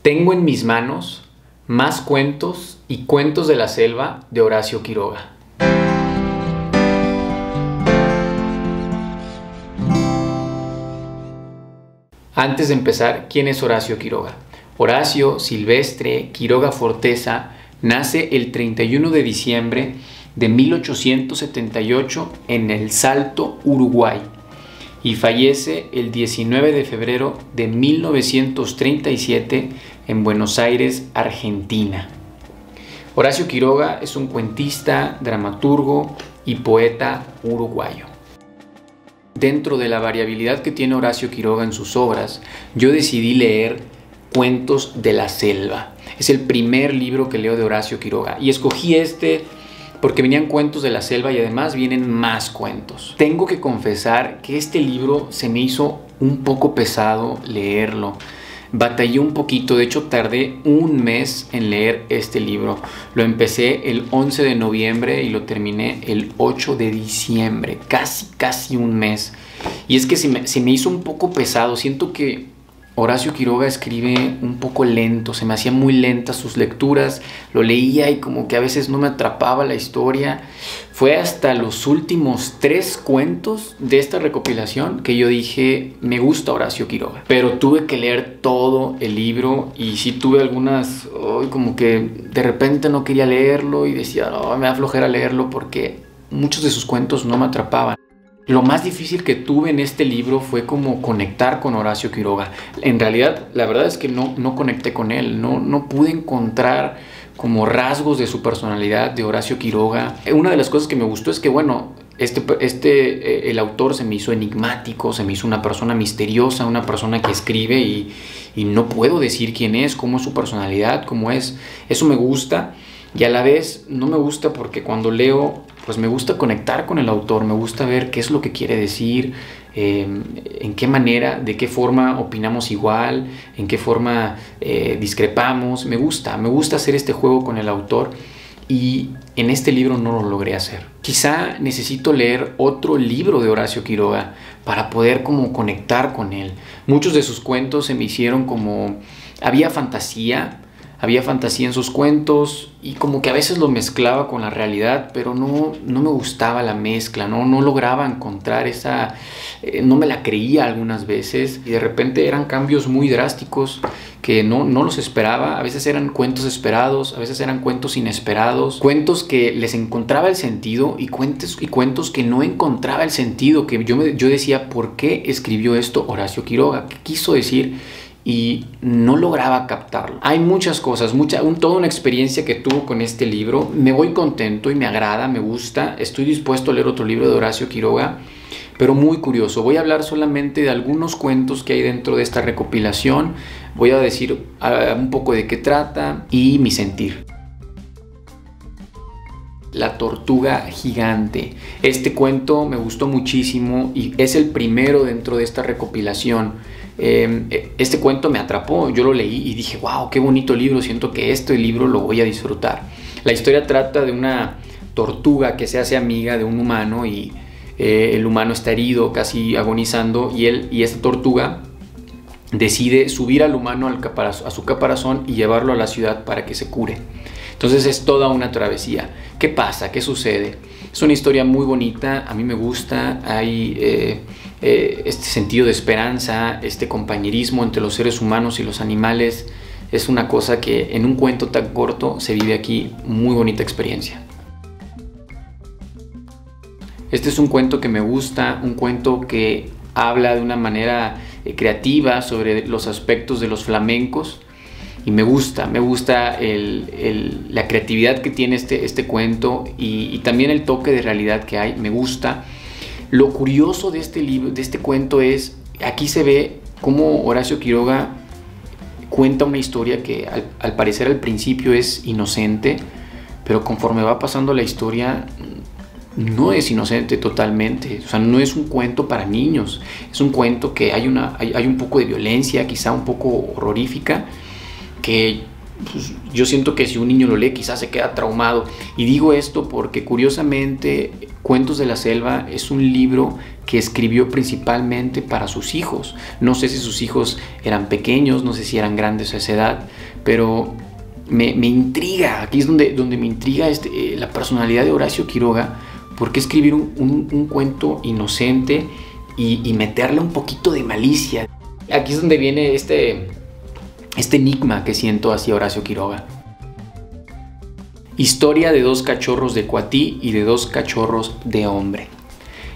Tengo en mis manos más cuentos y cuentos de la selva de Horacio Quiroga. Antes de empezar, ¿quién es Horacio Quiroga? Horacio Silvestre Quiroga Forteza nace el 31 de diciembre de 1878 en El Salto, Uruguay, y fallece el 19 de febrero de 1937 en Buenos Aires, Argentina. Horacio Quiroga es un cuentista, dramaturgo y poeta uruguayo. Dentro de la variabilidad que tiene Horacio Quiroga en sus obras, yo decidí leer Cuentos de la Selva. Es el primer libro que leo de Horacio Quiroga y escogí este porque venían cuentos de la selva y además vienen más cuentos. Tengo que confesar que este libro se me hizo un poco pesado leerlo. Batallé un poquito, de hecho tardé un mes en leer este libro. Lo empecé el 11 de noviembre y lo terminé el 8 de diciembre, casi un mes. Y es que se me hizo un poco pesado, siento que Horacio Quiroga escribe un poco lento, se me hacían muy lentas sus lecturas, lo leía y como que a veces no me atrapaba la historia. Fue hasta los últimos 3 cuentos de esta recopilación que yo dije, me gusta Horacio Quiroga. Pero tuve que leer todo el libro y sí tuve algunas, como que de repente no quería leerlo y decía, no, me da flojera leerlo porque muchos de sus cuentos no me atrapaban. Lo más difícil que tuve en este libro fue como conectar con Horacio Quiroga. En realidad, la verdad es que no conecté con él, no pude encontrar como rasgos de su personalidad de Horacio Quiroga. Una de las cosas que me gustó es que, bueno, el autor se me hizo enigmático, se me hizo una persona misteriosa, una persona que escribe y no puedo decir quién es, cómo es su personalidad, cómo es. Eso me gusta y a la vez no me gusta porque cuando leo, pues me gusta conectar con el autor, me gusta ver qué es lo que quiere decir, en qué manera, de qué forma opinamos igual, en qué forma discrepamos. Me gusta hacer este juego con el autor y en este libro no lo logré hacer. Quizá necesito leer otro libro de Horacio Quiroga para poder como conectar con él. Muchos de sus cuentos se me hicieron como, había fantasía en sus cuentos y como que a veces lo mezclaba con la realidad, pero no me gustaba la mezcla, no lograba encontrar esa, no me la creía algunas veces y de repente eran cambios muy drásticos que no los esperaba. A veces eran cuentos esperados, a veces eran cuentos inesperados, cuentos que les encontraba el sentido y cuentos que no encontraba el sentido, que yo decía, ¿por qué escribió esto Horacio Quiroga? ¿Qué quiso decir? Y no lograba captarlo. Hay muchas cosas, toda una experiencia que tuvo con este libro. Me voy contento y me agrada, me gusta. Estoy dispuesto a leer otro libro de Horacio Quiroga, pero muy curioso. Voy a hablar solamente de algunos cuentos que hay dentro de esta recopilación. Voy a decir un poco de qué trata y mi sentir. La tortuga gigante. Este cuento me gustó muchísimo y es el primero dentro de esta recopilación. Este cuento me atrapó, yo lo leí y dije, wow, qué bonito libro, siento que este libro lo voy a disfrutar. La historia trata de una tortuga que se hace amiga de un humano y el humano está herido, casi agonizando, y esta tortuga decide subir al humano a su caparazón y llevarlo a la ciudad para que se cure. Entonces es toda una travesía. ¿Qué pasa? ¿Qué sucede? Es una historia muy bonita, a mí me gusta, hay este sentido de esperanza, este compañerismo entre los seres humanos y los animales. Es una cosa que en un cuento tan corto se vive aquí, muy bonita experiencia. Este es un cuento que me gusta, un cuento que habla de una manera creativa sobre los aspectos de los flamencos. Y me gusta la creatividad que tiene este cuento y también el toque de realidad que hay, me gusta. Lo curioso de este libro, de este cuento es, aquí se ve cómo Horacio Quiroga cuenta una historia que al parecer al principio es inocente, pero conforme va pasando la historia no es inocente totalmente. O sea, no es un cuento para niños, es un cuento que hay un poco de violencia, quizá un poco horrorífica, que pues, yo siento que si un niño lo lee quizás se queda traumado. Y digo esto porque curiosamente Cuentos de la Selva es un libro que escribió principalmente para sus hijos. No sé si sus hijos eran pequeños, no sé si eran grandes a esa edad, pero me intriga, aquí es donde me intriga la personalidad de Horacio Quiroga. ¿Por qué escribir un cuento inocente y meterle un poquito de malicia? Aquí es donde viene este enigma que siento hacia Horacio Quiroga. Historia de dos cachorros de cuatí y de dos cachorros de hombre.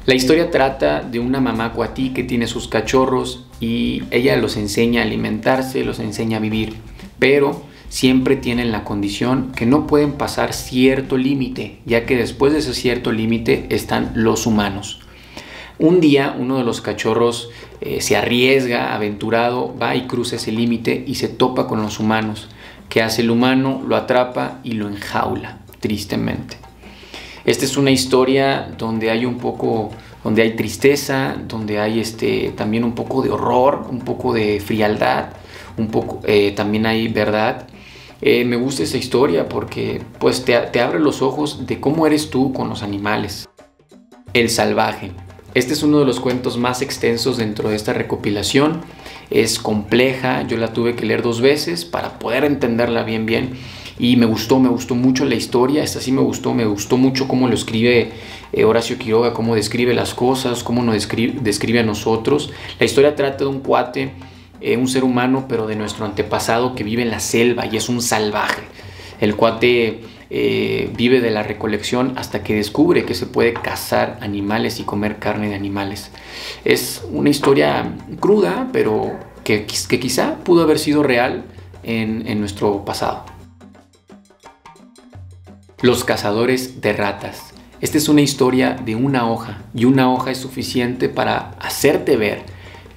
La historia trata de una mamá cuatí que tiene sus cachorros y ella los enseña a alimentarse, los enseña a vivir, pero siempre tienen la condición que no pueden pasar cierto límite, ya que después de ese cierto límite están los humanos. Un día uno de los cachorros se arriesga, aventurado, va y cruza ese límite y se topa con los humanos. ¿Qué hace el humano? Lo atrapa y lo enjaula, tristemente. Esta es una historia donde hay donde hay tristeza, donde hay también un poco de horror, un poco de frialdad, también hay verdad. Me gusta esta historia porque pues te abre los ojos de cómo eres tú con los animales. El salvaje. Este es uno de los cuentos más extensos dentro de esta recopilación. Es compleja, yo la tuve que leer 2 veces para poder entenderla bien. Y me gustó mucho la historia. Esta sí me gustó mucho cómo lo escribe Horacio Quiroga, cómo describe las cosas, cómo nos describe a nosotros. La historia trata de un cuate, un ser humano, pero de nuestro antepasado que vive en la selva y es un salvaje. El cuate vive de la recolección hasta que descubre que se puede cazar animales y comer carne de animales. Es una historia cruda, pero que quizá pudo haber sido real en nuestro pasado. Los cazadores de ratas. Esta es una historia de una hoja, y una hoja es suficiente para hacerte ver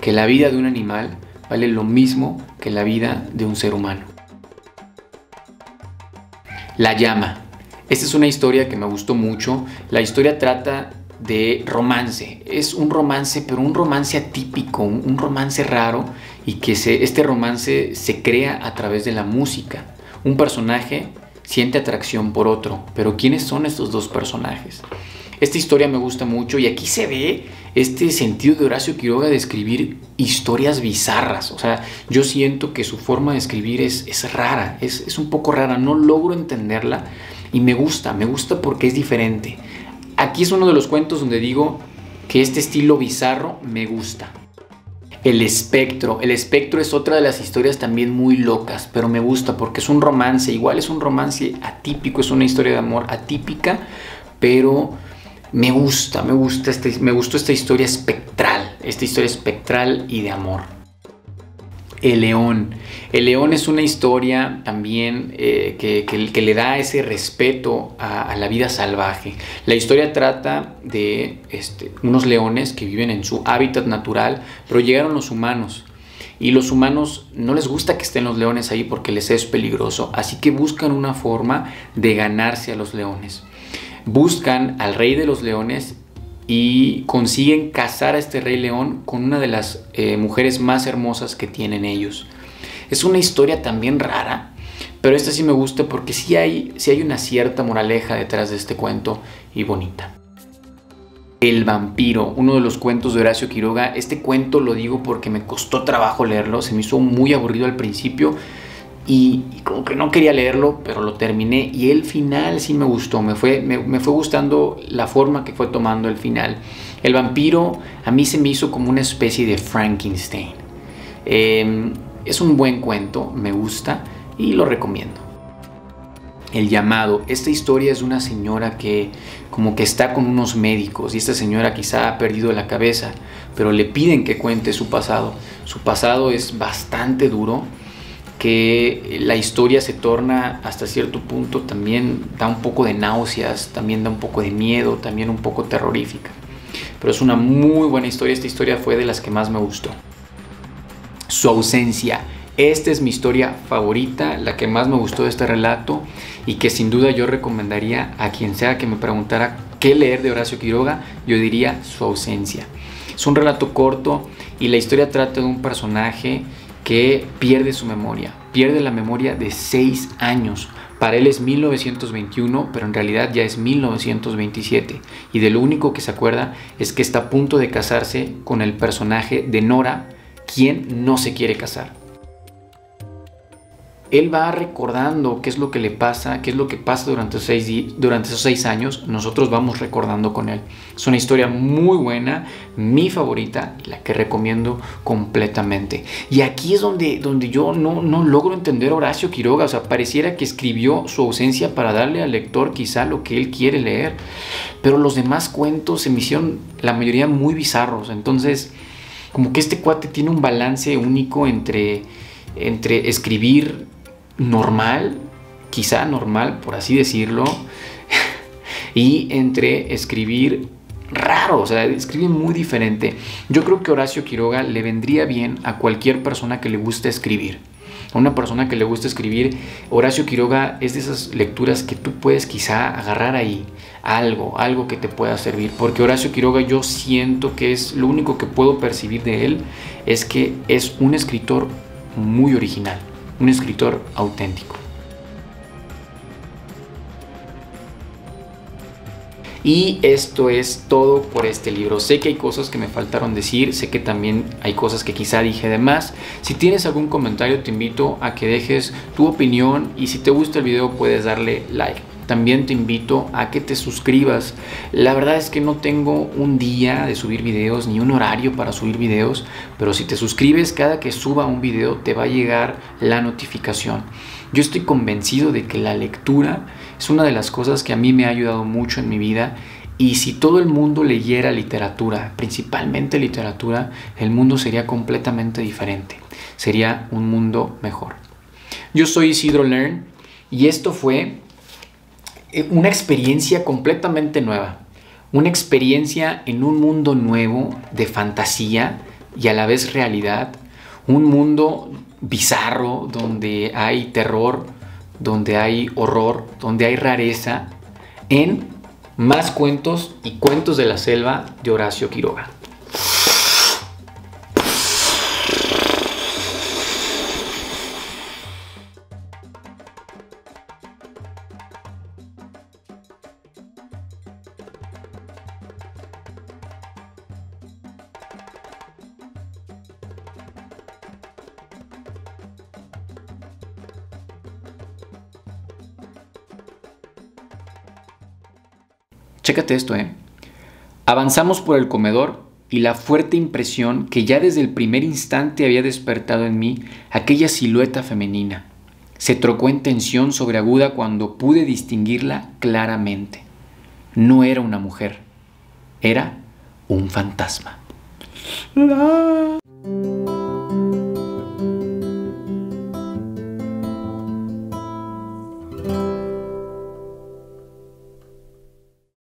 que la vida de un animal vale lo mismo que la vida de un ser humano. La llama. Esta es una historia que me gustó mucho. La historia trata de romance. Es un romance, pero un romance atípico, un romance raro, y que este romance se crea a través de la música. Un personaje siente atracción por otro, pero ¿quiénes son estos dos personajes? Esta historia me gusta mucho y aquí se ve este sentido de Horacio Quiroga de escribir historias bizarras. O sea, yo siento que su forma de escribir es rara, es un poco rara, no logro entenderla y me gusta porque es diferente. Aquí es uno de los cuentos donde digo que este estilo bizarro me gusta. El espectro es otra de las historias también muy locas, pero me gusta porque es un romance, igual es un romance atípico, es una historia de amor atípica, pero me gustó esta historia espectral y de amor. El león es una historia también que le da ese respeto a la vida salvaje. La historia trata de unos leones que viven en su hábitat natural, pero llegaron los humanos. Y los humanos no les gusta que estén los leones ahí porque les es peligroso, así que buscan una forma de ganarse a los leones. Buscan al rey de los leones y consiguen cazar a este rey león con una de las mujeres más hermosas que tienen ellos. Es una historia también rara, pero esta sí me gusta porque sí hay una cierta moraleja detrás de este cuento y bonita. El vampiro, uno de los cuentos de Horacio Quiroga. Este cuento lo digo porque me costó trabajo leerlo, se me hizo muy aburrido al principio y como que no quería leerlo, pero lo terminé y el final sí me gustó, me fue gustando la forma que fue tomando el final. El vampiro a mí se me hizo como una especie de Frankenstein. Es un buen cuento, me gusta y lo recomiendo. El llamado. Esta historia es de una señora que como que está con unos médicos y esta señora quizá ha perdido la cabeza, pero le piden que cuente su pasado. Su pasado es bastante duro, que la historia se torna hasta cierto punto, también da un poco de náuseas, también da un poco de miedo, también un poco terrorífica. Pero es una muy buena historia, esta historia fue de las que más me gustó. Su ausencia. Esta es mi historia favorita, la que más me gustó de este relato y que sin duda yo recomendaría a quien sea que me preguntara qué leer de Horacio Quiroga, yo diría Su ausencia. Es un relato corto y la historia trata de un personaje que pierde su memoria, pierde la memoria de 6 años. Para él es 1921, pero en realidad ya es 1927. Y de lo único que se acuerda es que está a punto de casarse con el personaje de Nora, quien no se quiere casar. Él va recordando qué es lo que le pasa, qué es lo que pasa durante esos 6 años. Nosotros vamos recordando con él. Es una historia muy buena, mi favorita, la que recomiendo completamente. Y aquí es donde yo no logro entender a Horacio Quiroga. O sea, pareciera que escribió su ausencia para darle al lector quizá lo que él quiere leer. Pero los demás cuentos se me hicieron la mayoría muy bizarros. Entonces, como que este cuate tiene un balance único entre escribir normal, quizá normal por así decirlo, y entre escribir raro, o sea, escribe muy diferente. Yo creo que Horacio Quiroga le vendría bien a cualquier persona que le guste escribir. A una persona que le guste escribir, Horacio Quiroga es de esas lecturas que tú puedes quizá agarrar ahí algo que te pueda servir, porque Horacio Quiroga, yo siento que es lo único que puedo percibir de él, es que es un escritor muy original, un escritor auténtico. Y esto es todo por este libro. Sé que hay cosas que me faltaron decir, sé que también hay cosas que quizá dije de más. Si tienes algún comentario, te invito a que dejes tu opinión, y si te gusta el video puedes darle like. También te invito a que te suscribas. La verdad es que no tengo un día de subir videos ni un horario para subir videos, pero si te suscribes, cada que suba un video te va a llegar la notificación. Yo estoy convencido de que la lectura es una de las cosas que a mí me ha ayudado mucho en mi vida, y si todo el mundo leyera literatura, principalmente literatura, el mundo sería completamente diferente. Sería un mundo mejor. Yo soy Isidro Learn y esto fue una experiencia completamente nueva, una experiencia en un mundo nuevo de fantasía y a la vez realidad, un mundo bizarro donde hay terror, donde hay horror, donde hay rareza, en Más cuentos y cuentos de la selva de Horacio Quiroga. Chécate esto, Avanzamos por el comedor y la fuerte impresión que ya desde el primer instante había despertado en mí aquella silueta femenina se trocó en tensión sobreaguda cuando pude distinguirla claramente. No era una mujer, era un fantasma.